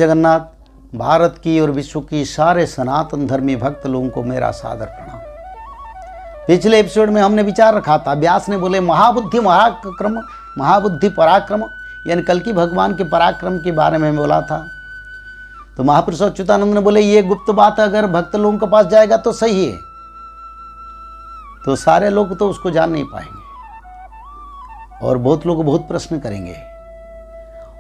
जगन्नाथ। भारत की और विश्व की सारे सनातन धर्मी भक्त लोगों को मेरा सादर प्रणाम। पिछले एपिसोड में हमने विचार रखा था, व्यास ने बोले महाबुद्धि पराक्रम, यानी कल्कि भगवान के पराक्रम के बारे में बोला था। तो महापुरुष अच्युतानंद ने बोले ये गुप्त बात अगर भक्त लोगों के पास जाएगा तो सही है, तो सारे लोग तो उसको जान नहीं पाएंगे और बहुत लोग बहुत प्रश्न करेंगे,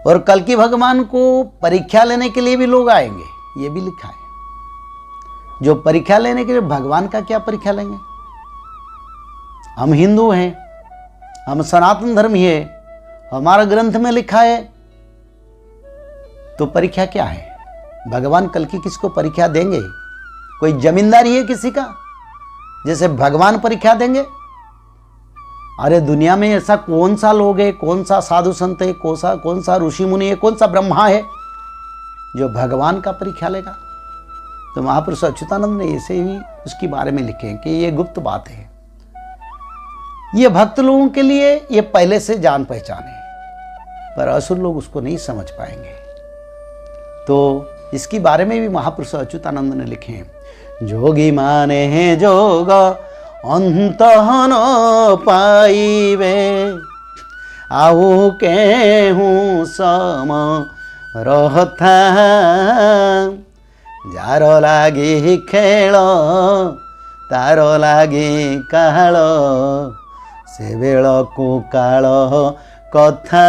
और कल्कि भगवान को परीक्षा लेने के लिए भी लोग आएंगे, ये भी लिखा है। जो परीक्षा लेने के लिए, भगवान का क्या परीक्षा लेंगे? हम हिंदू हैं, हम सनातन धर्मी है, हमारा ग्रंथ में लिखा है, तो परीक्षा क्या है? भगवान कल्कि किसको परीक्षा देंगे? कोई जमींदारी है किसी का जैसे भगवान परीक्षा देंगे? अरे दुनिया में ऐसा कौन सा लोग है, कौन सा साधु संत है, कौन सा ऋषि मुनि है, कौन सा ब्रह्मा है जो भगवान का परीक्षा लेगा? तो महापुरुष अच्युतानंद ने ऐसे ही उसके बारे में लिखे कि ये गुप्त बात है, ये भक्त लोगों के लिए ये पहले से जान पहचान है, पर असुर लोग उसको नहीं समझ पाएंगे। तो इसके बारे में भी महापुरुष अच्युतानंद ने लिखे हैं, जोगी माने हैं जोग अंत न पाइबे, आऊ केहूँ सम रहता, जार लागी खेल तार लागी काल, से बेल को काल कथा।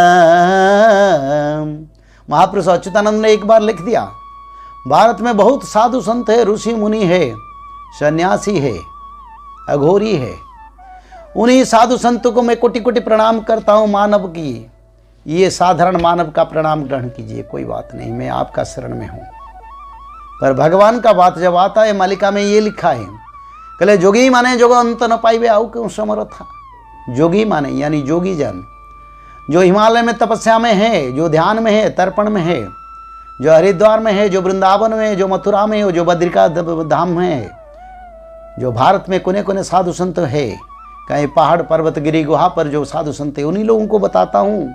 महापुरुष अच्युतानंद ने एक बार लिख दिया, भारत में बहुत साधु संत है, ऋषि मुनि है, सन्यासी है, अघोरी है, उन्हीं साधु संतों को मैं कोटि कोटि प्रणाम करता हूँ। मानव की ये साधारण मानव का प्रणाम ग्रहण कीजिए, कोई बात नहीं, मैं आपका शरण में हूँ। पर भगवान का बात जब आता है, मालिका में ये लिखा है, कहले जोगी माने जोग अंत न पाइबे, आऊ क्यों समर्था। जोगी माने यानी जोगी जन, जो हिमालय में तपस्या में है, जो ध्यान में है, तर्पण में है, जो हरिद्वार में है, जो वृंदावन में है, जो मथुरा में है, जो बद्रिका धाम में है, जो भारत में कोने कोने साधु संत है, कहीं पहाड़ पर्वत गिरी गुहा पर जो साधु संत है, उन्हीं लोगों को बताता हूँ।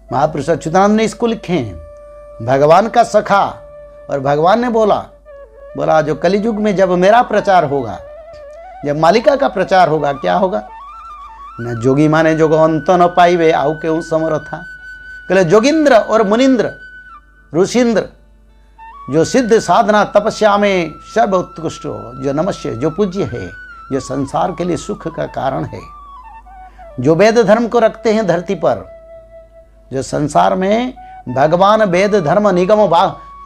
महापुरुष अच्युतानंद ने इसको लिखे हैं, भगवान का सखा। और भगवान ने बोला जो कलियुग में जब मेरा प्रचार होगा, जब मालिका का प्रचार होगा, क्या होगा? न जोगी माने जोग अंत न पाइबे, आऊ केहूँ समर्था। कहले जोगिंद्र और मुनिंद्र, ऋषिंद्र, जो सिद्ध साधना तपस्या में सर्वोत्कृष्ट हो, जो नमस्य, जो पूज्य है, जो संसार के लिए सुख का कारण है, जो वेद धर्म को रखते हैं धरती पर, जो संसार में भगवान वेद धर्म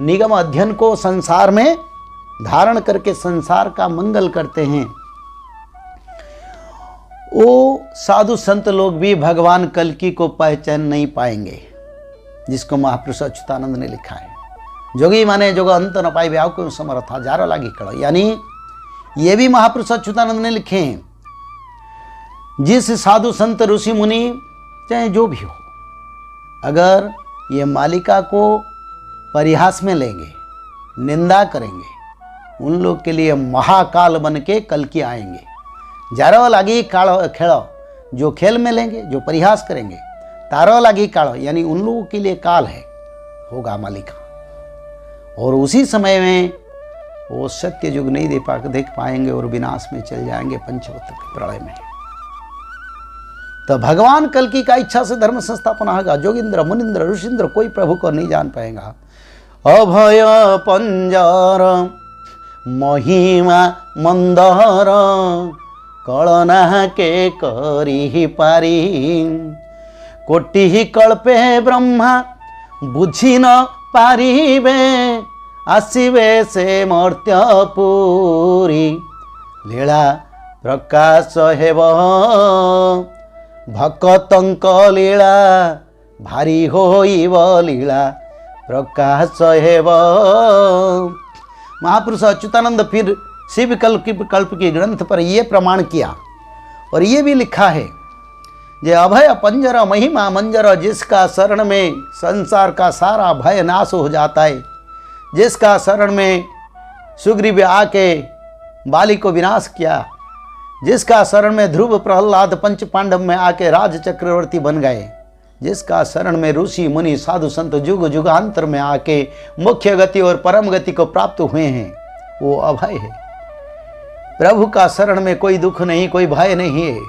निगम अध्ययन को संसार में धारण करके संसार का मंगल करते हैं, वो साधु संत लोग भी भगवान कल्कि को पहचान नहीं पाएंगे, जिसको महापुरुष अच्युतानंद ने लिखा है। जोगी माने जोग अंत न पाइबे, आऊ क्यों समर्था, जार लागी कड़। यानी ये भी महापुरुष अच्युतानंद ने लिखे हैं, जिस साधु संत ऋषि मुनि चाहे जो भी हो, अगर ये मालिका को परिहास में लेंगे, निंदा करेंगे, उन लोग के लिए महाकाल बन के कल्कि आएंगे। जारो लागी काल खेलो, जो खेल में लेंगे, जो परिहास करेंगे, तारो लागी काल, यानी उन लोगों के लिए काल है, होगा मालिका। और उसी समय में वो सत्य युग नहीं देख पाएंगे और विनाश में चल जाएंगे, पंचवत के प्रलय में। तो भगवान कल्कि का इच्छा से धर्म संस्थापन होगा। जोगिंद्र मुनिंद्र ऋषिंद्र कोई प्रभु को नहीं जान पाएगा। अभय पंजर महिमा मंदर, कलना के करी पारी, कोटि कल्पे ब्रह्मा बुझी न पारिबे, आसिबे से मर्त्यपुरी, लीला प्रकाश हेब भक्तंक लीला, भारी होइब लीला प्रकाश हेब। महापुरुष अच्युतानंद फिर शिव कल्प के ग्रंथ पर ये प्रमाण किया, और ये भी लिखा है, जे अभय पंजर महिमा मंजर, जिसका शरण में संसार का सारा भय नाश हो जाता है, जिसका शरण में सुग्रीव आके बाली को विनाश किया, जिसका शरण में ध्रुव प्रहलाद पंच पांडव में आके राज चक्रवर्ती बन गए, जिसका शरण में ऋषि मुनि साधु संत युग युगांतर में आके मुख्य गति और परम गति को प्राप्त हुए हैं, वो अभय है। प्रभु का शरण में कोई दुख नहीं, कोई भय नहीं है।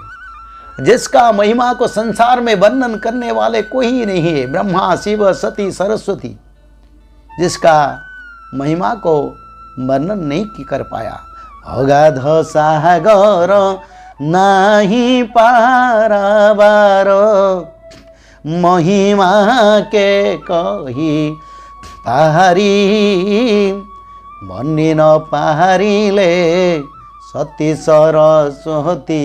जिसका महिमा को संसार में वर्णन करने वाले कोई नहीं है, ब्रह्मा शिव सती सरस्वती, जिसका महिमा को वर्णन नहीं कर पाया। अगाध सागर नहीं पारावार, महिमा के कही पाहारी, बनी न पाहारिले सती सरस्वती,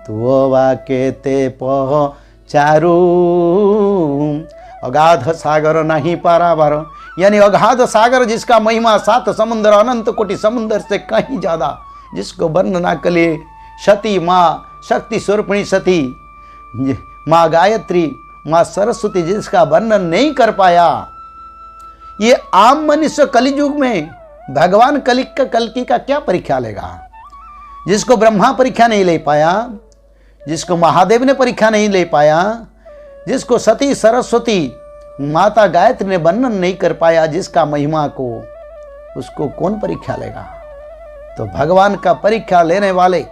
तू वाकेते पहचारू। अगाध सागर नहीं पारावार, यानी अगाध सागर जिसका महिमा 7 समुद्र अनंत कोटि समुद्र से कहीं ज़्यादा, जिसको वर्णन ना करिए। सती माँ शक्ति स्वरूपिणी सती, माँ गायत्री, माँ सरस्वती, जिसका वर्णन नहीं कर पाया। ये आम मनुष्य कलियुग में भगवान कल्कि का क्या परीक्षा लेगा? जिसको ब्रह्मा परीक्षा नहीं ले पाया, जिसको महादेव ने परीक्षा नहीं ले पाया, जिसको सती सरस्वती माता गायत्री ने वर्णन नहीं कर पाया, जिसका महिमा को, उसको कौन परीक्षा लेगा? तो भगवान का परीक्षा लेने वाले,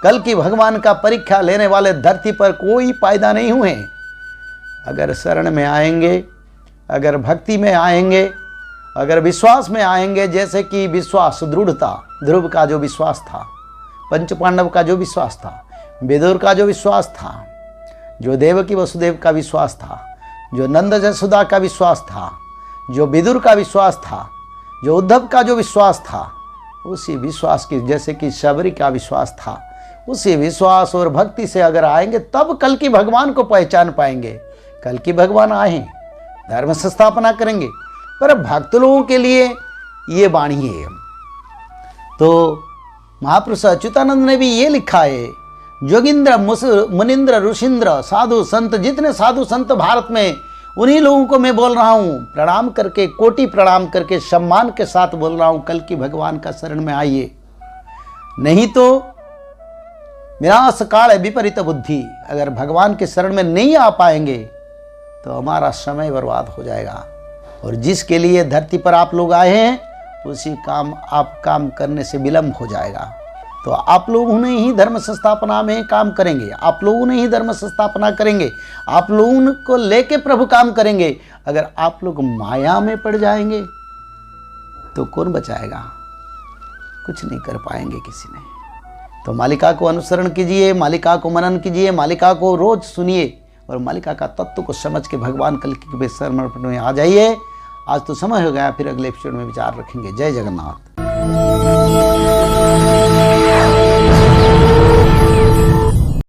कल्कि भगवान का परीक्षा लेने वाले धरती पर कोई पैदा नहीं हुए। अगर शरण में आएंगे, अगर भक्ति में आएंगे, अगर विश्वास में आएंगे, जैसे कि विश्वास दृढ़ता, ध्रुव का जो विश्वास था, पंच पांडव का जो विश्वास था, विदुर का जो विश्वास था, जो देवकी वसुदेव का विश्वास था, जो नंद जसोदा का विश्वास था, जो विदुर का विश्वास था, जो उद्धव का जो विश्वास था, उसी विश्वास की, जैसे कि शबरी का विश्वास था, उसी विश्वास और भक्ति से अगर आएंगे, तब कल्कि भगवान को पहचान पाएंगे। कल्कि भगवान आए, धर्म संस्थापना करेंगे, पर भक्त लोगों के लिए ये वाणी है। तो महापुरुष अच्युतानंद ने भी ये लिखा है, जोगिंद्र मुनिंद्र ऋषिंद्र साधु संत, जितने साधु संत भारत में, उन्हीं लोगों को मैं बोल रहा हूँ, प्रणाम करके, कोटि प्रणाम करके, सम्मान के साथ बोल रहा हूँ, कल्कि भगवान का शरण में आइए। नहीं तो विनाश काल है विपरीत बुद्धि। अगर भगवान के शरण में नहीं आ पाएंगे तो हमारा समय बर्बाद हो जाएगा। और जिसके लिए धरती पर आप लोग आए हैं, उसी काम करने से विलम्ब हो जाएगा। तो आप लोगों ने ही धर्म संस्थापना में काम करेंगे, आप लोगों ने ही धर्म संस्थापना करेंगे, आप लोगों को लेके प्रभु काम करेंगे। अगर आप लोग माया में पड़ जाएंगे तो कौन बचाएगा? कुछ नहीं कर पाएंगे किसी ने। तो मालिका को अनुसरण कीजिए, मालिका को मनन कीजिए, मालिका को रोज सुनिए और मालिका का तत्व को समझ के भगवान कल्कि के समर्पण में आ जाइए। आज तो समय हो गया, फिर अगले एपिसोड में विचार रखेंगे। जय जगन्नाथ।